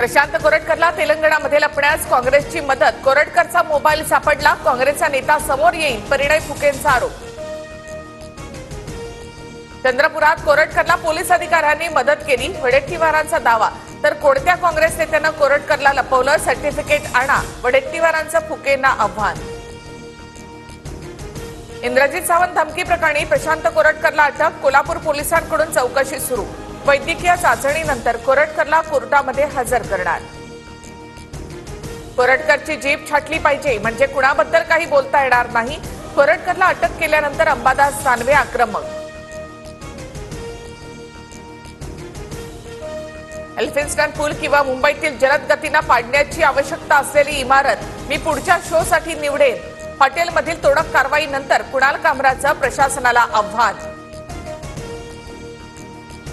प्रशांत कोरटकरला तेलंगणामध्ये लपण्यास काँग्रेसची मदत। कोरटकरचा मोबाईल सापडला, काँग्रेसचा नेता समोर येईल, परिणय फुकेंचा आरोप। चंद्रपुरात कोरटकरला पोलीस अधिकाऱ्यांनी मदत केली, वडेट्टीवारांचा दावा। तर कोणत्या काँग्रेस नेत्यानं कोरटकरला लपवलं, सर्टिफिकेट आणा, वडेट्टीवारांचं फुकेंना आव्हान। इंद्रजित सावंत धमकी प्रकरणी प्रशांत कोरटकरला अटक, कोल्हापूर पोलिसांकडून चौकशी सुरू। वैद्यकीय चाचणीनंतर कोरटकरला कोर्टामध्ये हजर करणार। कोरटकरची जीभ छाटली पाहिजे म्हणजे कुणाबद्दल काही बोलता येणार नाही, कोरटकरला अटक केल्यानंतर अंबादास दानवे आक्रमक। एल्फिन्स्टन पूल किंवा मुंबईतील जलद गतीनं पाडण्याची आवश्यकता असलेली इमारत मी पुढच्या शोसाठी निवडेन। हॉटेलमधील तोडक कारवाईनंतर कुणाल कामराचं प्रशासनाला आव्हान।